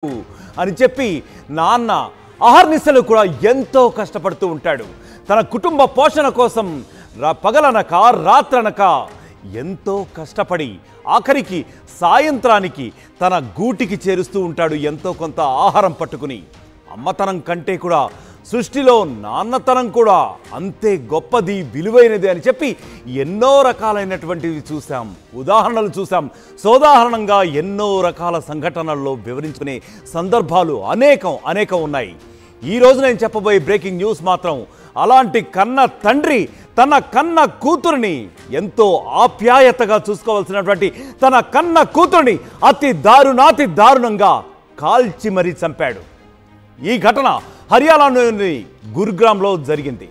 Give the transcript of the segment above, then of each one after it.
అని చెప్పి నాన్న అహర్నిశలు కూడా ఎంతో కష్టపడుతూ ఉంటాడు. తన కుటుంబ పోషణ కోసం పగలనక రాత్రనక ఎంతో కష్టపడి ఆఖరికి సాయంత్రానికి తన గూటికి చేరుస్తూ ఉంటాడు ఎంతో కొంత ఆహారం పట్టుకుని. అమ్మతనం కంటే కూడా సృష్టిలో నాన్నతనం కూడా అంతే గొప్పది, విలువైనది అని చెప్పి ఎన్నో రకాలైనటువంటివి చూసాం, ఉదాహరణలు చూసాం. సోదాహరణంగా ఎన్నో రకాల సంఘటనల్లో వివరించుకునే సందర్భాలు అనేకం ఉన్నాయి. ఈరోజు నేను చెప్పబోయే బ్రేకింగ్ న్యూస్ మాత్రం అలాంటి కన్న తండ్రి తన కన్న కూతురిని ఎంతో ఆప్యాయతగా చూసుకోవాల్సినటువంటి తన కన్న కూతురిని అతి దారుణంగా కాల్చి మరీ చంపాడు. ఈ ఘటన హర్యానాలోని గురుగ్రామ్లో జరిగింది.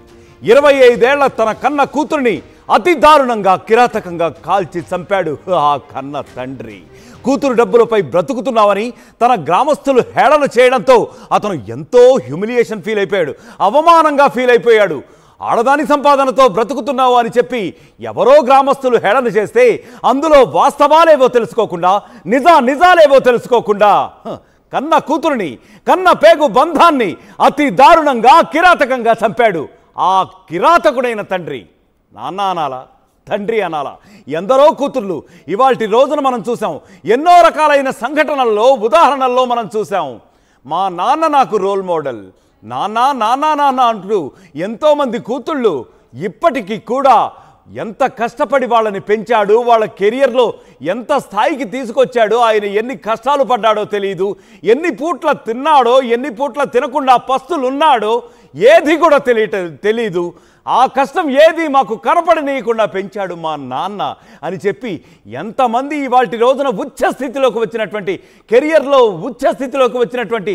25 ఏళ్ల తన కన్న కూతురిని అతి దారుణంగా కిరాతకంగా కాల్చి చంపాడు ఆ కన్న తండ్రి. కూతురు డబ్బులపై బ్రతుకుతున్నావని తన గ్రామస్తులు హేళన చేయడంతో అతను ఎంతో హ్యూమిలియేషన్ ఫీల్ అయిపోయాడు, అవమానంగా ఫీల్ అయిపోయాడు. ఆడదాని సంపాదనతో బ్రతుకుతున్నావు అని చెప్పి ఎవరో గ్రామస్తులు హేళన చేస్తే అందులో వాస్తవాలేవో తెలుసుకోకుండా నిజాలేవో తెలుసుకోకుండా కన్న కూతురుని, కన్న పేగు బంధాన్ని అతి దారుణంగా కిరాతకంగా చంపాడు. ఆ కిరాతకుడైన తండ్రి నాన్న అనాలా, తండ్రి అనాలా? ఎందరో కూతుర్లు ఇవాల్టి రోజున మనం చూసాం. ఎన్నో రకాలైన సంఘటనల్లో, ఉదాహరణల్లో మనం చూసాం. మా నాన్న నాకు రోల్ మోడల్, నాన్న అంటూ ఎంతోమంది కూతుళ్ళు ఇప్పటికీ కూడా ఎంత కష్టపడి వాళ్ళని పెంచాడు, వాళ్ళ కెరియర్లో ఎంత స్థాయికి తీసుకొచ్చాడో, ఆయన ఎన్ని కష్టాలు పడ్డాడో తెలియదు, ఎన్ని పూట్ల తిన్నాడో, ఎన్ని పూట్ల తినకుండా పస్తులున్నాడో ఏది కూడా తెలీదు. ఆ కష్టం ఏది మాకు కనపడనీయకుండా పెంచాడు మా నాన్న అని చెప్పి ఎంతమంది ఇవాల్టి రోజున ఉచ్చ స్థితిలోకి వచ్చినటువంటి, కెరియర్లో ఉచ్చ స్థితిలోకి వచ్చినటువంటి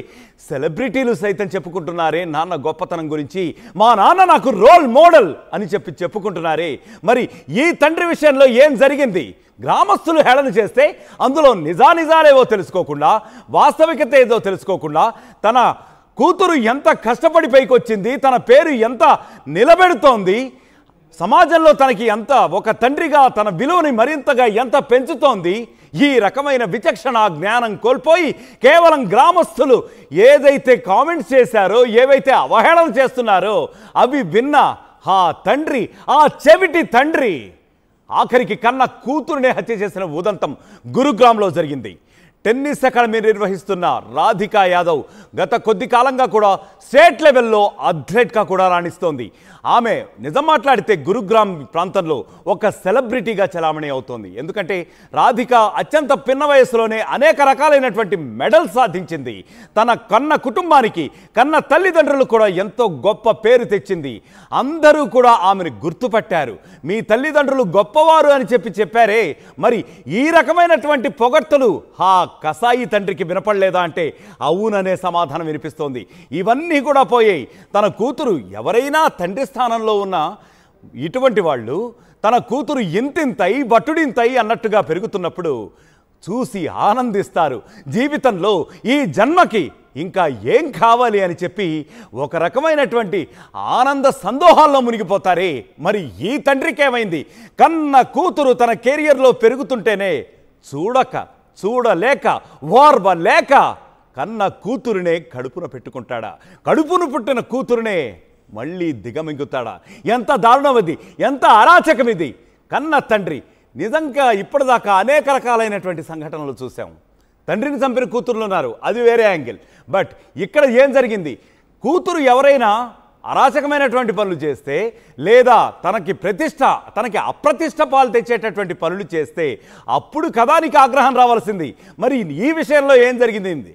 సెలబ్రిటీలు సైతం చెప్పుకుంటున్నారే నాన్న గొప్పతనం గురించి. మా నాన్న నాకు రోల్ మోడల్ అని చెప్పుకుంటున్నారే. మరి ఈ తండ్రి విషయంలో ఏం జరిగింది? గ్రామస్తులు హేళన చేస్తే అందులో నిజాలేవో తెలుసుకోకుండా, వాస్తవికత ఏదో తెలుసుకోకుండా, తన కూతురు ఎంత కష్టపడి పైకొచ్చింది, తన పేరు ఎంత నిలబెడుతోంది, సమాజంలో తనకి ఎంత ఒక తండ్రిగా తన విలువని మరింతగా ఎంత పెంచుతోంది, ఈ రకమైన విచక్షణ జ్ఞానం కోల్పోయి కేవలం గ్రామస్తులు ఏదైతే కామెంట్స్ చేశారో, ఏవైతే అవహేళన చేస్తున్నారో అవి విన్న ఆ తండ్రి, ఆ చెవిటి తండ్రి ఆఖరికి కన్న కూతురునే హత్య చేసిన ఉదంతం గురుగ్రామ్లో జరిగింది. టెన్నిస్ అకాడమీ నిర్వహిస్తున్న రాధికా యాదవ్ గత కొద్ది కాలంగా కూడా స్టేట్ లెవెల్లో అథ్లెట్గా కూడా రాణిస్తోంది. ఆమె నిజం మాట్లాడితే గురుగ్రామ్ ప్రాంతంలో ఒక సెలబ్రిటీగా చలామణి అవుతోంది. ఎందుకంటే రాధిక అత్యంత పిన్న వయసులోనే అనేక రకాలైనటువంటి మెడల్స్ సాధించింది. తన కన్న కుటుంబానికి, కన్న తల్లిదండ్రులు కూడా ఎంతో గొప్ప పేరు తెచ్చింది. అందరూ కూడా ఆమెను గుర్తుపట్టారు. మీ తల్లిదండ్రులు గొప్పవారు అని చెప్పారే, మరి ఈ రకమైనటువంటి పొగడ్తలు ఆ కసాయి తండ్రికి వినపడలేదా అంటే అవుననే సమాధానం వినిపిస్తోంది. ఇవన్నీ కూడా పోయాయి. తన కూతురు ఎవరైనా తండ్రి స్థానంలో ఉన్న ఇటువంటి వాళ్ళు తన కూతురు ఇంతింతై బట్టుడింతై అన్నట్టుగా పెరుగుతున్నప్పుడు చూసి ఆనందిస్తారు. జీవితంలో ఈ జన్మకి ఇంకా ఏం కావాలి అని చెప్పి ఒక రకమైనటువంటి ఆనంద సందోహాల్లో మునిగిపోతారే. మరి ఈ తండ్రికి ఏమైంది? కన్న కూతురు తన కెరియర్లో పెరుగుతుంటేనే చూడలేక ఓర్వలేక కన్న కూతురునే కడుపున పెట్టుకుంటాడా? కడుపును పుట్టిన కూతురునే మళ్ళీ దిగమింగుతాడా? ఎంత దారుణం ఇది, ఎంత అరాచకం ఇది! కన్న తండ్రి నిజంగా ఇప్పటిదాకా అనేక రకాలైనటువంటి సంఘటనలు చూసాం. తండ్రిని చంపిన కూతురులు ఉన్నారు, అది వేరే యాంగిల్. బట్ ఇక్కడ ఏం జరిగింది? కూతురు ఎవరైనా అరాచకమైనటువంటి పనులు చేస్తే, లేదా తనకి అప్రతిష్ట పాలు తెచ్చేటటువంటి పనులు చేస్తే అప్పుడు కథానికి ఆగ్రహం రావాల్సింది. మరి ఈ విషయంలో ఏం జరిగింది?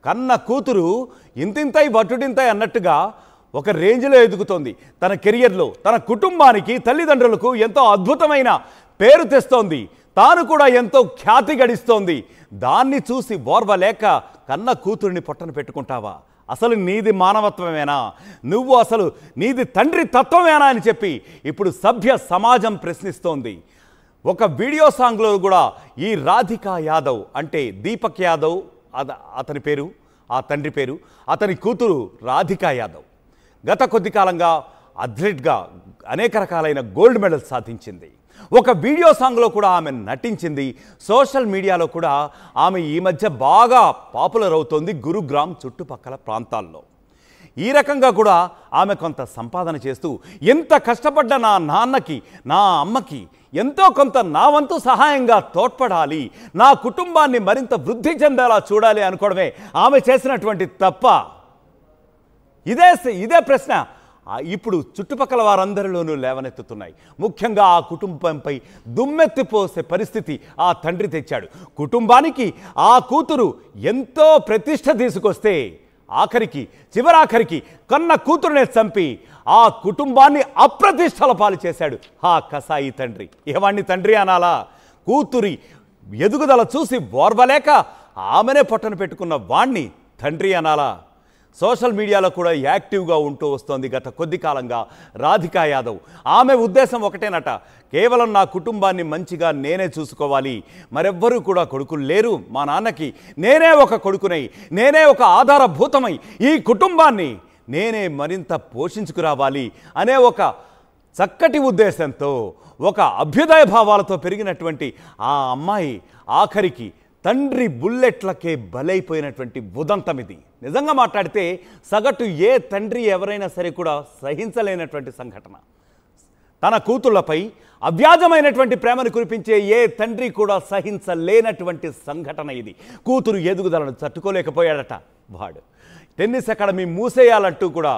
కన్న కూతురు ఇంతింతై బట్టుడింతై అన్నట్టుగా ఒక రేంజ్లో ఎదుగుతోంది. తన కెరియర్లో తన కుటుంబానికి, తల్లిదండ్రులకు ఎంతో అద్భుతమైన పేరు తెస్తోంది. తాను కూడా ఎంతో ఖ్యాతి గడిస్తోంది. దాన్ని చూసి ఓర్వలేక కన్న కూతురిని పొట్టన పెట్టుకుంటావా? అసలు నీది మానవత్వమేనా? నువ్వు అసలు నీది తండ్రి తత్వమేనా అని చెప్పి ఇప్పుడు సభ్య సమాజం ప్రశ్నిస్తోంది. ఒక వీడియో సాంగ్లో కూడా ఈ రాధికా యాదవ్ అంటే దీపక్ యాదవ్ అతని పేరు, ఆ తండ్రి పేరు, అతని కూతురు రాధికా యాదవ్ గత కొద్ది కాలంగా అథ్లెట్గా అనేక రకాలైన గోల్డ్ మెడల్స్ సాధించింది. ఒక వీడియో సాంగ్లో కూడా ఆమె నటించింది. సోషల్ మీడియాలో కూడా ఆమె ఈ మధ్య బాగా పాపులర్ అవుతోంది గురుగ్రామ్ చుట్టుపక్కల ప్రాంతాల్లో. ఈ రకంగా కూడా ఆమె కొంత సంపాదన చేస్తూ ఎంత కష్టపడ్డ నా నాన్నకి నా అమ్మకి ఎంతో కొంత నా వంతు సహాయంగా తోడ్పడాలి, నా కుటుంబాన్ని మరింత వృద్ధి చెందేలా చూడాలి అనుకోవడమే ఆమె చేసినటువంటి తప్ప. ఇదే ప్రశ్న ఇప్పుడు చుట్టుపక్కల వారందరిలోనూ లేవనెత్తుతున్నాయి. ముఖ్యంగా ఆ కుటుంబంపై దుమ్మెత్తిపోసే పరిస్థితి ఆ తండ్రి తెచ్చాడు. కుటుంబానికి ఆ కూతురు ఎంతో ప్రతిష్ట తీసుకొస్తే చివరాఖరికి కన్న కూతురునే చంపి ఆ కుటుంబాన్ని అప్రతిష్టల పాలు చేశాడు ఆ కసాయి తండ్రి. ఏవాణ్ణి తండ్రి అనాలా? కూతురి ఎదుగుదల చూసి ఓర్వలేక ఆమెనే పొట్టను పెట్టుకున్న వాణ్ణి తండ్రి అనాలా? సోషల్ మీడియాలో కూడా యాక్టివ్గా ఉంటూ వస్తోంది గత కొద్ది కాలంగా రాధికా యాదవ్. ఆమె ఉద్దేశం ఒకటేనట, కేవలం నా కుటుంబాన్ని మంచిగా నేనే చూసుకోవాలి, మరెవ్వరూ కూడా కొడుకులు లేరు మా నాన్నకి, నేనే ఒక కొడుకునై నేనే ఒక ఆధారభూతమై ఈ కుటుంబాన్ని నేనే మరింత పోషించుకురావాలి అనే ఒక చక్కటి ఉద్దేశంతో, ఒక అభ్యుదయ భావాలతో పెరిగినటువంటి ఆ అమ్మాయి ఆఖరికి తండ్రి బుల్లెట్లకే బలైపోయినటువంటి ఉదంతం ఇది. నిజంగా మాట్లాడితే సగటు ఏ తండ్రి ఎవరైనా సరే కూడా సహించలేనటువంటి సంఘటన. తన కూతుళ్లపై అవ్యాజమైనటువంటి ప్రేమను కురిపించే ఏ తండ్రి కూడా సహించలేనటువంటి సంఘటన ఇది. కూతురు ఎదుగుదలను తట్టుకోలేకపోయాడట వాడు. టెన్నిస్ అకాడమీ మూసేయాలంటూ కూడా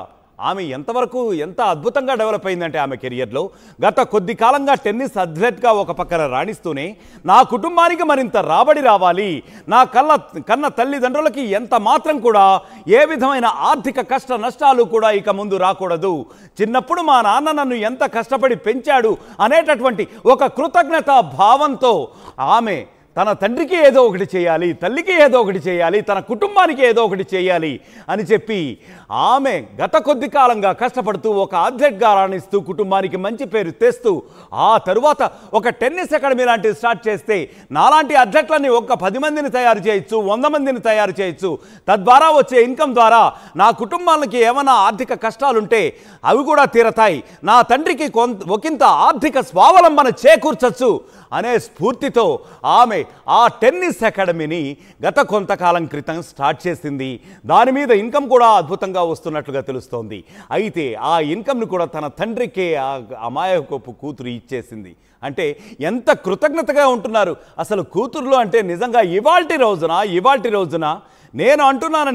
ఆమె ఎంత అద్భుతంగా డెవలప్ అయిందంటే ఆమె కెరియర్లో గత కొద్ది కాలంగా టెన్నిస్ అథ్లెట్గా ఒక పక్కన రాణిస్తూనే నా కుటుంబానికి మరింత రాబడి రావాలి, నా కన్న తల్లిదండ్రులకి ఎంత మాత్రం కూడా ఏ విధమైన ఆర్థిక కష్ట నష్టాలు కూడా ఇక ముందు రాకూడదు, చిన్నప్పుడు మా నాన్న నన్ను ఎంత కష్టపడి పెంచాడు అనేటటువంటి ఒక కృతజ్ఞత భావంతో ఆమె తన తండ్రికి ఏదో ఒకటి చేయాలి, తల్లికి ఏదో ఒకటి చేయాలి, తన కుటుంబానికి ఏదో ఒకటి చేయాలి అని చెప్పి ఆమె గత కొద్ది కాలంగా కష్టపడుతూ ఒక అథ్లెట్గా రాణిస్తూ కుటుంబానికి మంచి పేరు తెస్తూ ఆ తరువాత ఒక టెన్నిస్ అకాడమీ లాంటివి స్టార్ట్ చేస్తే నాలాంటి అథ్లెట్లని ఒక 10 మందిని తయారు చేయొచ్చు, 100 మందిని తయారు చేయొచ్చు, తద్వారా వచ్చే ఇన్కమ్ ద్వారా నా కుటుంబానికి ఏమైనా ఆర్థిక కష్టాలుంటే అవి కూడా తీరతాయి, నా తండ్రికి ఒకంత ఆర్థిక స్వావలంబన చేకూర్చచ్చు అనే స్ఫూర్తితో ఆమె ఆ టెన్నిస్ అకాడమీని గత కొంతకాలం క్రితం స్టార్ట్ చేసింది. దాని మీద ఇన్కమ్ కూడా అద్భుతంగా వస్తున్నట్లుగా తెలుస్తోంది. అయితే ఆ ఇన్కమ్ను కూడా తన తండ్రికే ఆ అమాయకపు కూతురు ఇచ్చేసింది. అంటే ఎంత కృతజ్ఞతగా ఉంటున్నారు అసలు కూతుర్లు అంటే. నిజంగా ఇవాల్టి రోజున నేను అంటున్నానని